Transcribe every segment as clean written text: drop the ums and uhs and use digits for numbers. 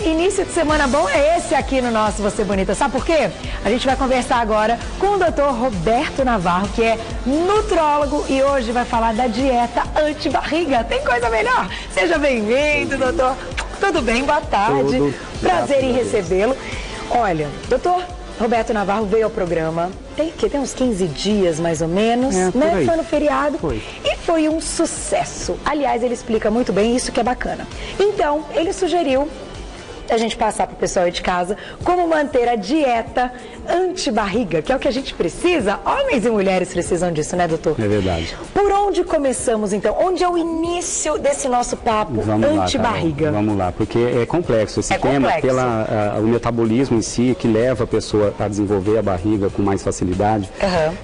Início de semana bom é esse aqui no nosso Você Bonita. Sabe por quê? A gente vai conversar agora com o Dr. Roberto Navarro, que é nutrólogo e hoje vai falar da dieta anti-barriga. Tem coisa melhor? Seja bem-vindo, doutor. Tudo bem? Boa tarde. Tudo. Prazer em recebê-lo. Olha, doutor Roberto Navarro veio ao programa, tem uns 15 dias mais ou menos, né? Foi no feriado. E foi um sucesso. Aliás, ele explica muito bem isso que é bacana. Então, ele sugeriu a gente passar para o pessoal aí de casa como manter a dieta anti-barriga, que é o que a gente precisa. Homens e mulheres precisam disso, né, doutor? É verdade. Por onde começamos, então? Onde é o início desse nosso papo anti-barriga? Vamos lá, porque é complexo esse tema, o metabolismo em si, que leva a pessoa a desenvolver a barriga com mais facilidade.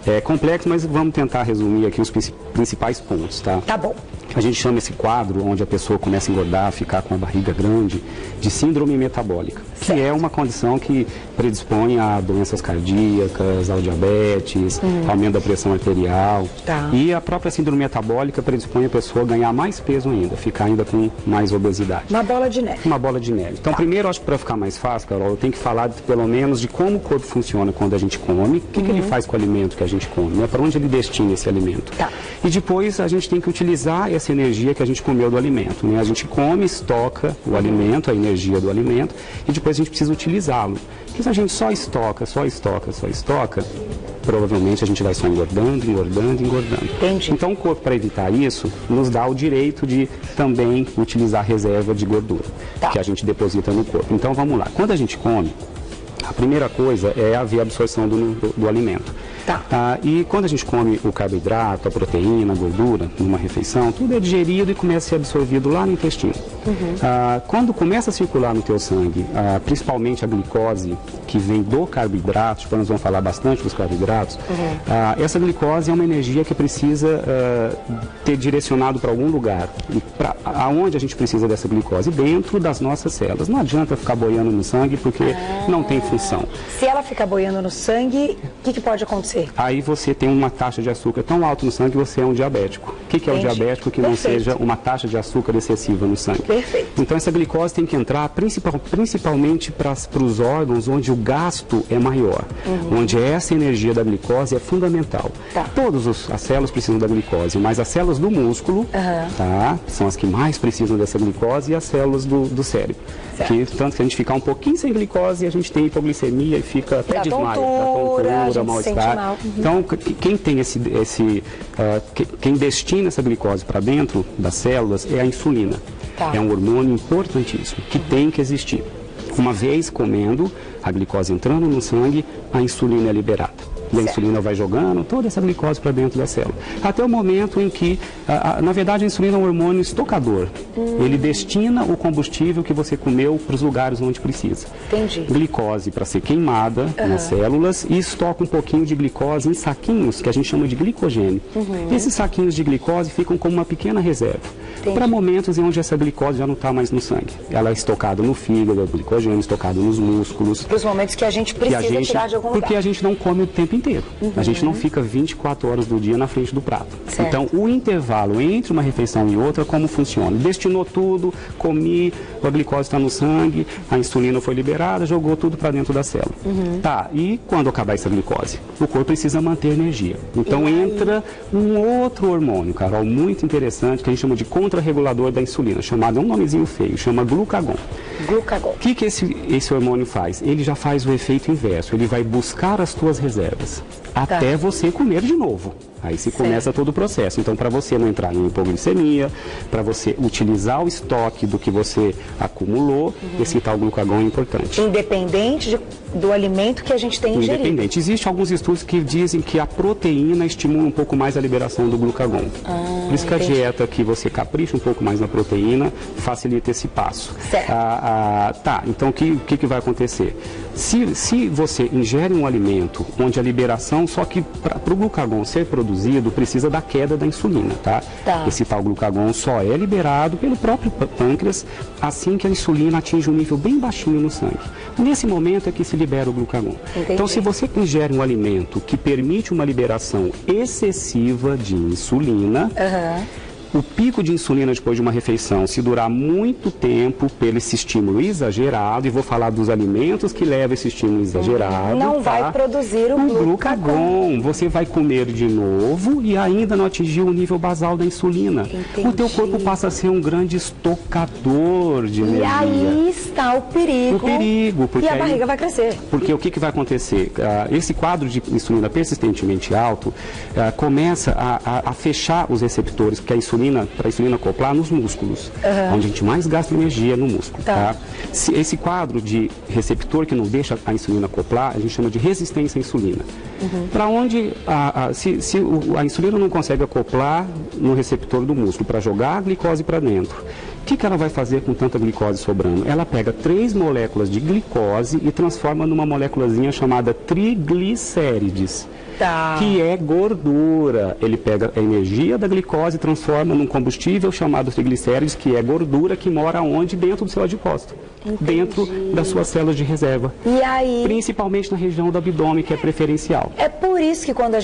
É complexo, mas vamos tentar resumir aqui os principais pontos, tá? Tá bom. A gente chama esse quadro, onde a pessoa começa a engordar, ficar com a barriga grande, de síndrome metabólica, que é uma condição que predispõe a doenças cardíacas, ao diabetes, aumento da pressão arterial. E a própria síndrome metabólica predispõe a pessoa a ganhar mais peso ainda, ficar ainda com mais obesidade. Uma bola de neve. Uma bola de neve. Então, primeiro, acho que para ficar mais fácil, Carol, eu tenho que falar pelo menos de como o corpo funciona quando a gente come, o que ele faz com o alimento que a gente come, né? Para onde ele destina esse alimento. E depois a gente tem que utilizar essa energia que a gente comeu do alimento, né? A gente come, estoca o alimento, a energia do alimento, e depois a gente precisa utilizá-lo. Porque se a gente só estoca, provavelmente a gente vai só engordando. Entendi. Então o corpo, para evitar isso, nos dá o direito de também utilizar reserva de gordura, que a gente deposita no corpo. Então vamos lá, quando a gente come, a primeira coisa é haver absorção do alimento. E quando a gente come o carboidrato, a proteína, a gordura, numa refeição, tudo é digerido e começa a ser absorvido lá no intestino. Quando começa a circular no teu sangue, principalmente a glicose que vem do carboidrato, depois nós vamos falar bastante dos carboidratos, essa glicose é uma energia que precisa ter direcionado para algum lugar. E aonde a gente precisa dessa glicose? Dentro das nossas células. Não adianta ficar boiando no sangue porque não tem função. Se ela ficar boiando no sangue, o que pode acontecer? Aí você tem uma taxa de açúcar tão alta no sangue que você é um diabético. O que é um diabético? Que não seja uma taxa de açúcar excessiva no sangue. Então essa glicose tem que entrar principalmente para os órgãos onde o gasto é maior, onde essa energia da glicose é fundamental. Todas as células precisam da glicose, mas as células do músculo são as que mais precisam dessa glicose, e as células do cérebro. Tanto que a gente fica um pouquinho sem glicose e a gente tem hipoglicemia e fica até desmaio, tontura, mal-estar. Então, quem tem quem destina essa glicose para dentro das células é a insulina. É um hormônio importantíssimo, que tem que existir. Uma vez comendo, a glicose entrando no sangue, a insulina é liberada. E a insulina vai jogando toda essa glicose para dentro da célula. Até o momento em que, na verdade, a insulina é um hormônio estocador. Ele destina o combustível que você comeu para os lugares onde precisa. Glicose para ser queimada nas células, e estoca um pouquinho de glicose em saquinhos, que a gente chama de glicogênio. Esses saquinhos de glicose ficam como uma pequena reserva. Para momentos em onde essa glicose já não está mais no sangue. Ela é estocada no fígado, o glicogênio estocado nos músculos. Para os momentos que a gente precisa tirar de algum lugar. Porque a gente não come o tempo inteiro. A gente não fica 24 horas do dia na frente do prato. Então, o intervalo entre uma refeição e outra, como funciona? Destinou tudo, comi, a glicose está no sangue, a insulina foi liberada, jogou tudo para dentro da célula. E quando acabar essa glicose? O corpo precisa manter energia. Então, entra um outro hormônio, Carol, muito interessante, que a gente chama de contrarregulador da insulina, chamado, é um nomezinho feio, chama glucagon. O que esse hormônio faz? Ele já faz o efeito inverso, ele vai buscar as tuas reservas até você comer de novo. Aí se começa todo o processo. Então, para você não entrar em hipoglicemia, para você utilizar o estoque do que você acumulou, esse tal glucagon é importante. Independente do alimento que a gente tem ingerido. Independente. Existem alguns estudos que dizem que a proteína estimula um pouco mais a liberação do glucagon. Por isso que a dieta que você capricha um pouco mais na proteína facilita esse passo. Então o que vai acontecer? Se você ingere um alimento onde a liberação, só que para o glucagon ser produzido, precisa da queda da insulina, Esse tal glucagon só é liberado pelo próprio pâncreas assim que a insulina atinge um nível bem baixinho no sangue. Nesse momento é que se libera o glucagon. Então, se você ingere um alimento que permite uma liberação excessiva de insulina, O pico de insulina depois de uma refeição, se durar muito tempo pelo esse estímulo exagerado, e vou falar dos alimentos que levam esse estímulo exagerado, não vai produzir o glucagon. Você vai comer de novo e ainda não atingiu o nível basal da insulina. Entendi. O teu corpo passa a ser um grande estocador de energia. E aí está o perigo. O perigo. Porque e a barriga vai crescer. Porque o que vai acontecer? Esse quadro de insulina persistentemente alto começa a fechar os receptores, porque para a insulina acoplar nos músculos, onde a gente mais gasta energia no músculo. Tá? Esse quadro de receptor que não deixa a insulina acoplar, a gente chama de resistência à insulina. Para onde, se a insulina não consegue acoplar no receptor do músculo para jogar a glicose para dentro, o que ela vai fazer com tanta glicose sobrando? Ela pega 3 moléculas de glicose e transforma numa moléculazinha chamada triglicérides. Que é gordura. Ele pega a energia da glicose e transforma num combustível chamado triglicérides, que é gordura que mora onde? Dentro do seu adipócito. Dentro das suas células de reserva. E aí? Principalmente na região do abdômen, que é preferencial. É por isso que quando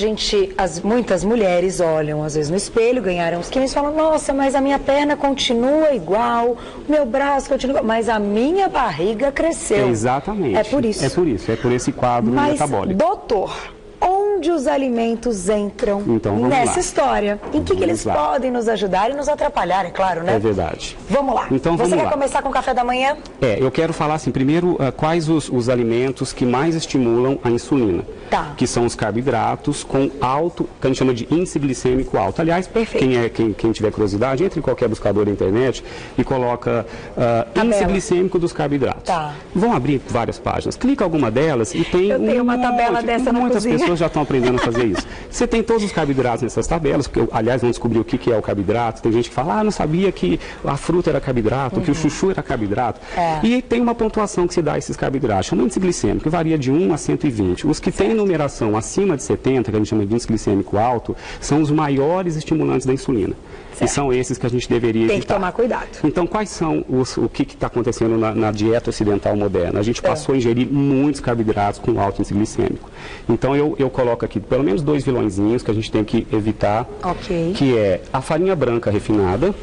muitas mulheres olham, às vezes, no espelho, ganharam uns quilos e falam, nossa, mas a minha perna continua igual, o meu braço continua igual, mas a minha barriga cresceu. Exatamente. É por isso. É por esse quadro metabólico. Doutor, onde os alimentos entram nessa história? Em que eles podem nos ajudar e nos atrapalhar, é claro, né? É verdade. Vamos lá. Então, Você quer começar com o café da manhã? Eu quero falar assim, primeiro, quais os alimentos que mais estimulam a insulina. Que são os carboidratos com alto, que a gente chama de índice glicêmico alto. Aliás, quem tiver curiosidade, entre em qualquer buscador da internet e coloca índice glicêmico dos carboidratos. Vão abrir várias páginas. Clica alguma delas e tem Eu tenho uma tabela dessa na muitas cozinha. pessoas já estão aprendendo a fazer isso. Você tem todos os carboidratos nessas tabelas, porque, aliás, vamos descobrir o que é o carboidrato. Tem gente que fala, não sabia que a fruta era carboidrato, que o chuchu era carboidrato. E tem uma pontuação que se dá a esses carboidratos, chama índice glicêmico, que varia de 1 a 120. Os que têm numeração acima de 70, que a gente chama de índice glicêmico alto, são os maiores estimulantes da insulina. E são esses que a gente deveria evitar. Tem que tomar cuidado. Então, quais são o que está acontecendo na dieta ocidental moderna? A gente passou a ingerir muitos carboidratos com alto índice glicêmico. Então, eu coloco aqui pelo menos 2 vilõezinhos que a gente tem que evitar, que é a farinha branca refinada. O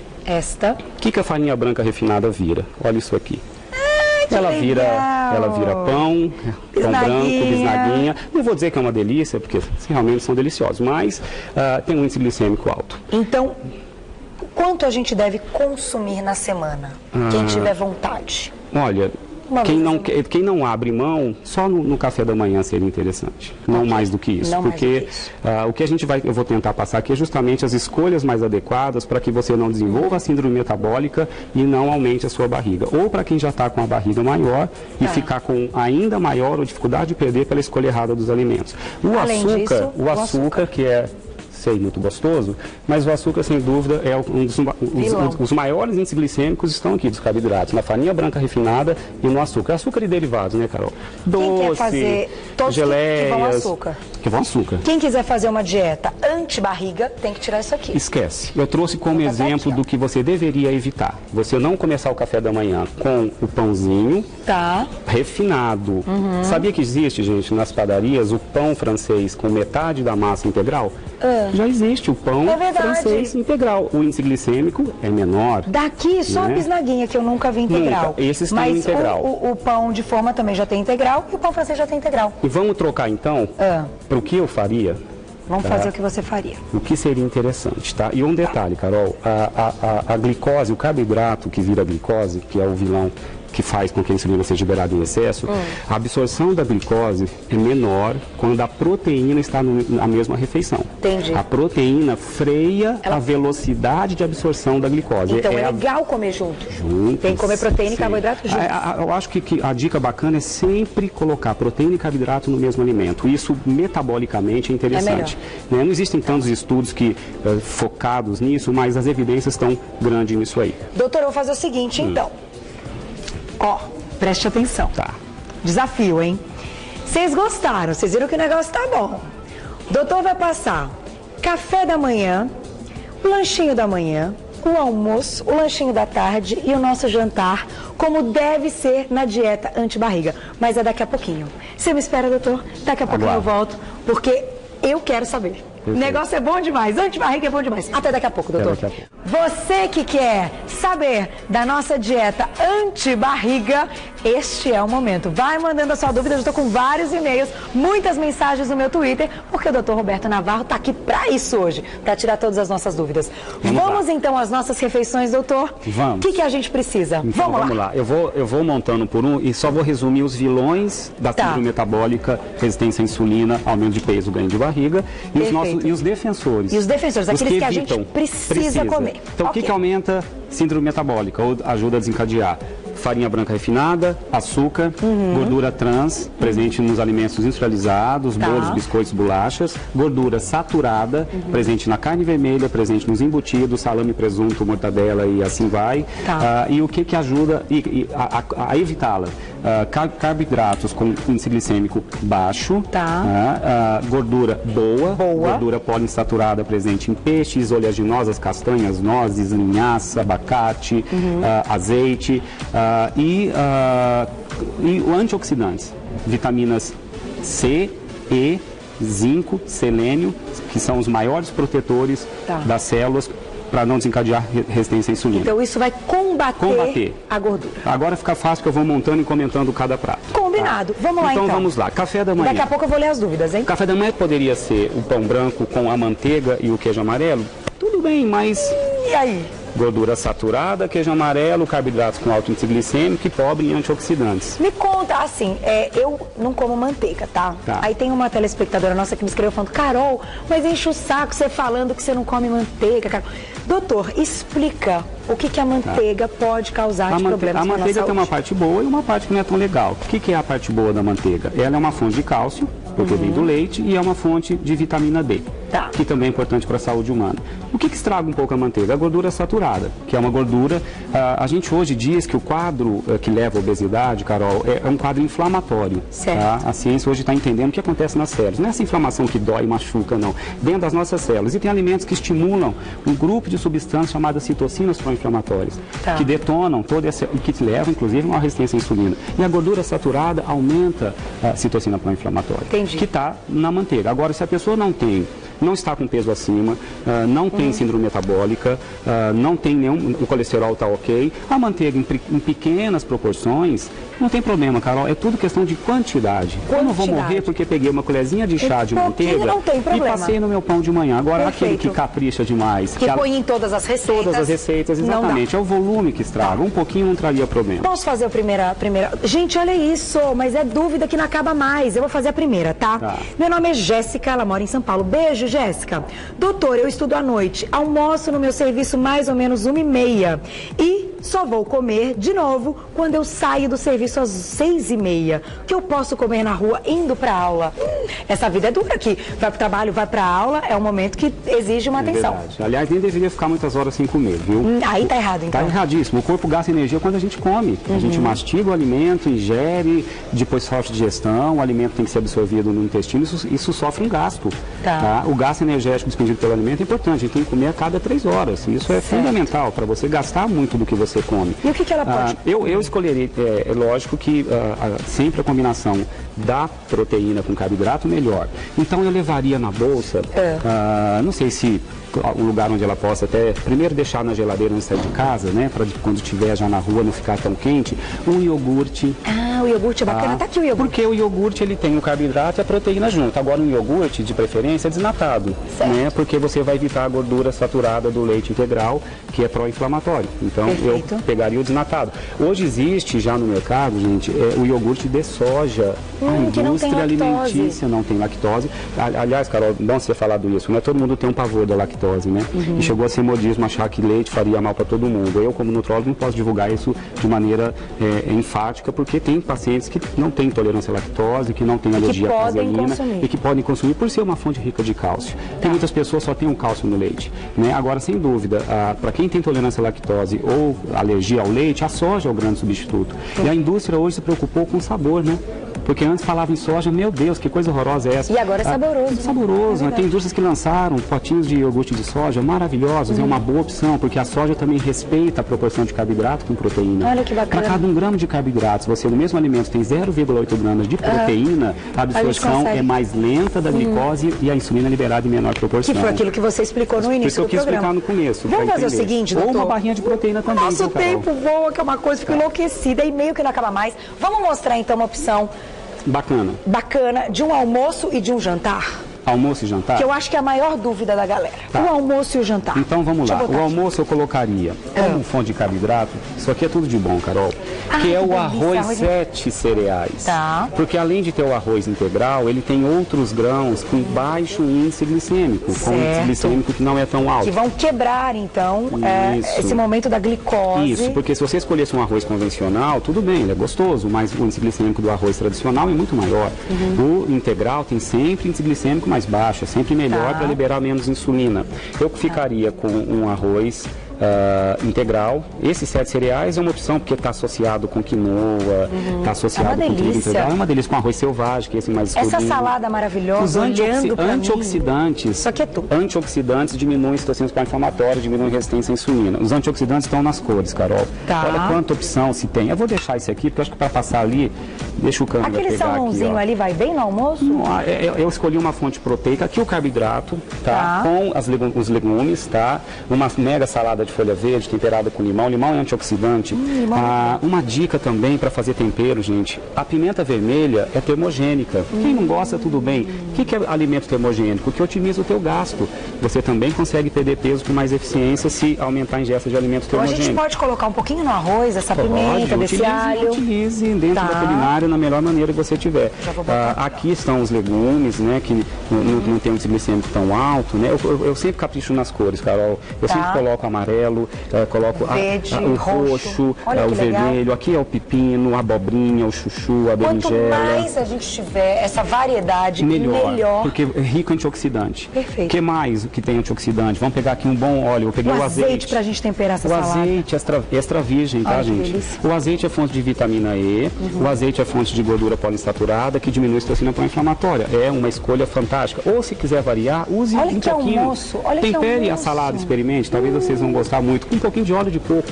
que a farinha branca refinada vira? Olha isso aqui. Ela vira pão branco, bisnaguinha. Não vou dizer que é uma delícia, porque realmente são deliciosos, mas tem um índice glicêmico alto. Então, quanto a gente deve consumir na semana? Quem tiver vontade. Olha, quem não abre mão, só no café da manhã seria interessante. Não mais do que isso. Porque o que eu vou tentar passar aqui é justamente as escolhas mais adequadas para que você não desenvolva a síndrome metabólica e não aumente a sua barriga. Ou para quem já está com a barriga maior e ficar com ainda maior ou dificuldade de perder pela escolha errada dos alimentos. O açúcar, que é muito gostoso, mas o açúcar, sem dúvida, é os maiores índices glicêmicos estão aqui dos carboidratos, na farinha branca refinada e no açúcar. Açúcar e derivados, né, Carol? Doce, geleias, que vão açúcar. Quem quiser fazer uma dieta anti-barriga, tem que tirar isso aqui. Esquece. Eu trouxe como exemplo do que você deveria evitar. Você não começar o café da manhã com o pãozinho refinado. Sabia que existe, gente, nas padarias, o pão francês com metade da massa integral? Já existe o pão francês integral. O índice glicêmico é menor. Daqui só a bisnaguinha, que eu nunca vi integral. Esses têm integral. O pão de forma também já tem integral e o pão francês já tem integral. E vamos trocar então para o que eu faria? Vamos fazer o que você faria. O que seria interessante, tá? E um detalhe, Carol, a glicose, o carboidrato que vira glicose, que é o vilão que faz com que a insulina seja liberada em excesso, a absorção da glicose é menor quando a proteína está na mesma refeição. Entendi. A proteína freia a velocidade de absorção da glicose. Então é legal comer junto. Tem que comer proteína e carboidrato junto. Eu acho que a dica bacana é sempre colocar proteína e carboidrato no mesmo alimento. Isso metabolicamente é interessante. Não existem tantos estudos focados nisso, mas as evidências estão grandes nisso aí. Doutor, eu vou fazer o seguinte, então. Preste atenção. Desafio, hein? Vocês gostaram, vocês viram que o negócio tá bom. O doutor vai passar café da manhã, o lanchinho da manhã, o almoço, o lanchinho da tarde e o nosso jantar, como deve ser na dieta anti-barriga. Mas é daqui a pouquinho. Você me espera, doutor? Daqui a pouquinho eu volto, porque eu quero saber. O negócio é bom demais, anti-barriga é bom demais. Até daqui a pouco, doutor. Até daqui a pouco. Você que quer saber da nossa dieta anti-barriga, este é o momento. Vai mandando a sua dúvida, eu estou com vários e-mails, muitas mensagens no meu Twitter, porque o doutor Roberto Navarro está aqui para isso hoje, para tirar todas as nossas dúvidas. Vamos então às nossas refeições, doutor? Vamos. O que a gente precisa? Então, vamos lá. Eu vou montando por um e só vou resumir os vilões da síndrome metabólica, resistência à insulina, aumento de peso, ganho de barriga, e os defensores. E os defensores, aqueles que a gente precisa comer. Então, o que aumenta síndrome metabólica ou ajuda a desencadear? Farinha branca refinada, açúcar, gordura trans, presente nos alimentos industrializados, bolos, biscoitos, bolachas, gordura saturada, presente na carne vermelha, presente nos embutidos, salame, presunto, mortadela e assim vai. E o que ajuda a evitá-la? Carboidratos com índice glicêmico baixo, gordura boa, gordura poliinsaturada presente em peixes, oleaginosas, castanhas, nozes, linhaça, abacate, azeite, e antioxidantes, vitaminas C, E, zinco, selênio, que são os maiores protetores das células para não desencadear resistência à insulina. Então isso vai combater a gordura. Agora fica fácil que eu vou montando e comentando cada prato. Combinado. Vamos lá então. Então vamos lá. Café da manhã. Daqui a pouco eu vou ler as dúvidas, hein? Café da manhã poderia ser o pão branco com a manteiga e o queijo amarelo? Tudo bem, mas... E aí? Gordura saturada, queijo amarelo, carboidratos com alto índice glicêmico e pobre em antioxidantes. Me conta, assim, eu não como manteiga, tá? Aí tem uma telespectadora nossa que me escreveu falando, Carol, mas enche o saco você falando que você não come manteiga, Carol. Doutor, explica o que a manteiga pode causar de problemas. A manteiga tem uma parte boa e uma parte que não é tão legal. O que é a parte boa da manteiga? Ela é uma fonte de cálcio, porque vem do leite, e é uma fonte de vitamina D, que também é importante para a saúde humana. O que estraga um pouco a manteiga? A gordura saturada, que é uma gordura... a gente hoje diz que o quadro que leva à obesidade, Carol, é um quadro inflamatório. Certo. A ciência hoje está entendendo o que acontece nas células. Não é essa inflamação que dói e machuca, não. Dentro das nossas células. E tem alimentos que estimulam um grupo de substâncias chamadas citocinas pró-inflamatórias, que detonam toda essa... que levam, inclusive, a uma resistência à insulina. E a gordura saturada aumenta a citocina pró-inflamatória. Entendi. Que está na manteiga. Agora, se a pessoa não está com peso acima, não tem síndrome metabólica, não tem o colesterol está ok, a manteiga em pequenas proporções, não tem problema, Carol, é tudo questão de quantidade. Eu não vou morrer porque peguei uma colherzinha de chá de manteiga e passei no meu pão de manhã. Agora, aquele que capricha demais... Que põe em todas as receitas. Todas as receitas, exatamente. É o volume que estraga. Um pouquinho não traria problema. Posso fazer a primeira? Gente, olha isso, mas é dúvida que não acaba mais. Eu vou fazer a primeira, tá? Meu nome é Jéssica, ela mora em São Paulo. Beijo, Jéssica. Doutor, eu estudo à noite, almoço no meu serviço mais ou menos 1h30 e só vou comer de novo quando eu saio do serviço às 6h30. O que eu posso comer na rua indo para aula? Essa vida é dura aqui. Vai para o trabalho, vai para a aula, é um momento que exige uma atenção. Verdade. Aliás, nem deveria ficar muitas horas sem comer, viu? Aí tá errado, então. Tá erradíssimo. O corpo gasta energia quando a gente come. A gente mastiga o alimento, ingere, depois sofre digestão, o alimento tem que ser absorvido no intestino, isso sofre um gasto. O gasto energético despendido pelo alimento é importante, a gente tem que comer a cada 3 horas. Isso é fundamental para você gastar muito do que você come. E o que ela pode? Eu escolheria, é lógico que sempre a combinação da proteína com carboidrato melhor. Então eu levaria na bolsa, não sei se um lugar onde ela possa até primeiro deixar na geladeira antes de sair de casa, né, para quando estiver já na rua não ficar tão quente, um iogurte. O iogurte é bacana, tá aqui o iogurte. Porque o iogurte ele tem o carboidrato e a proteína junto. Agora um iogurte de preferência é desnatado, né, porque você vai evitar a gordura saturada do leite integral, que é pró-inflamatório. Então eu pegaria o desnatado. Hoje existe já no mercado, gente, o iogurte de soja. A indústria alimentícia não tem lactose. Aliás, Carol, bom você falado isso, né? Todo mundo tem um pavor da lactose, né? E chegou a ser modismo achar que leite faria mal para todo mundo. Eu, como nutrólogo, não posso divulgar isso de maneira enfática, porque tem pacientes que não têm intolerância à lactose, que não têm alergia à caseína e que podem consumir por ser uma fonte rica de cálcio. Tem muitas pessoas que só têm um cálcio no leite, né? Agora, sem dúvida, para quem tem intolerância à lactose ou alergia ao leite, a soja é o grande substituto. E a indústria hoje se preocupou com o sabor, né? Porque antes falava em soja, meu Deus, que coisa horrorosa é essa? E agora é saboroso. Saboroso, né? Tem indústrias que lançaram potinhos de iogurte de soja maravilhosos, é uma boa opção, porque a soja também respeita a proporção de carboidrato com proteína. Olha que bacana. Para cada 1 grama de carboidratos, você no mesmo alimento tem 0,8 gramas de proteína, a absorção é mais lenta da glicose e a insulina é liberada em menor proporção. Que foi aquilo que você explicou no início do programa. Por isso eu quis explicar no começo. Vamos fazer o seguinte, doutor? Ou uma barrinha de proteína também. Nosso tempo voa, que é uma coisa, fico enlouquecida, e meio que não acaba mais. Vamos mostrar então uma opção bacana de um almoço e de um jantar. Almoço e jantar? Que eu acho que é a maior dúvida da galera. Tá. O almoço e o jantar. Então vamos lá. O almoço eu colocaria como fonte de carboidrato. Isso aqui é tudo de bom, Carol. Que é o arroz 7 cereais. Tá. Porque além de ter o arroz integral, ele tem outros grãos com baixo índice glicêmico. Com índice glicêmico que não é tão alto. Que vão quebrar, então, esse momento da glicose. Isso, porque se você escolhesse um arroz convencional, tudo bem, ele é gostoso, mas o índice glicêmico do arroz tradicional é muito maior. O integral tem sempre índice glicêmico mais baixo, é sempre melhor para liberar menos insulina. Eu ficaria com um arroz integral. Esses 7 cereais é uma opção porque está associado com quinoa, está associado com trigo integral. É uma delícia com arroz selvagem, que é esse mais escurinho. Essa salada maravilhosa, os antioxidantes, isso aqui é tudo. Antioxidantes diminuem citocinas pró-inflamatórias, diminuem resistência à insulina. Os antioxidantes estão nas cores, Carol. Olha quanta opção se tem. Eu vou deixar isso aqui, porque eu acho que para passar ali, deixa o câmera pegar aqui. Aquele salmãozinho ali vai bem no almoço? Eu escolhi uma fonte proteica, aqui o carboidrato, com os legumes, uma mega salada de folha verde temperada com limão. Limão é antioxidante. Uma dica também para fazer tempero, gente. A pimenta vermelha é termogênica. Quem não gosta, tudo bem. O que é alimento termogênico? Que otimiza o teu gasto. Você também consegue perder peso com mais eficiência se aumentar a ingesta de alimentos termogênicos. A gente pode colocar um pouquinho no arroz, essa pimenta, desse alho. Utilize dentro da culinária na melhor maneira que você tiver. Aqui estão os legumes, né, que não tem um índice glicêmico tão alto, né? Eu sempre capricho nas cores, Carol. Eu sempre coloco amarelo, coloco verde, o roxo, o vermelho. Aqui é o pepino, a abobrinha, o chuchu, a berinjela. Quanto mais a gente tiver essa variedade, melhor. Porque é rico em antioxidante. Perfeito. O que mais que tem antioxidante? Vamos pegar aqui um bom óleo. Eu peguei o azeite para a gente temperar essa salada. O azeite extra virgem, tá, gente? O azeite é fonte de vitamina E, o azeite é fonte de gordura poliinsaturada, que diminui a citocina pró-inflamatória. É uma escolha fantástica. Ou se quiser variar, use um pouquinho. Almoço. Tempere a salada, experimente. Talvez vocês vão gostar muito. Com um pouquinho de óleo de coco.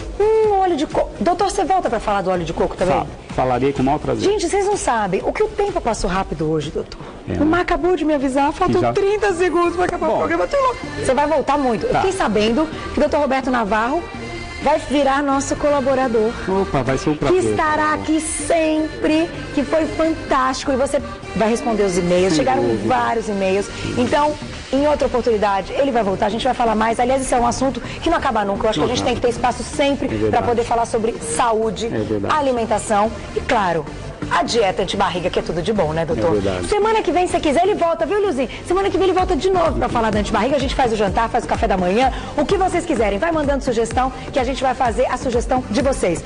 Óleo de coco. Doutor, você volta para falar do óleo de coco também? Falarei com o maior prazer. Gente, vocês não sabem. O que o tempo passou rápido hoje, doutor. O Mar acabou de me avisar. Faltam 30 segundos para acabar o programa. Você vai voltar muito. Eu fiquei sabendo que o doutor Roberto Navarro vai virar nosso colaborador. Opa, vai ser um prazer. Que estará aqui sempre, que foi fantástico. E você vai responder os e-mails. Chegaram vários e-mails. Então, em outra oportunidade, ele vai voltar, a gente vai falar mais. Aliás, esse é um assunto que não acaba nunca. Eu acho que a gente tem que ter espaço sempre para poder falar sobre saúde, alimentação e, claro, a dieta antibarriga, que é tudo de bom, né, doutor? Semana que vem, se quiser, ele volta, viu, Luzinho? Semana que vem ele volta de novo para falar da antibarriga. A gente faz o jantar, faz o café da manhã, o que vocês quiserem. Vai mandando sugestão que a gente vai fazer a sugestão de vocês.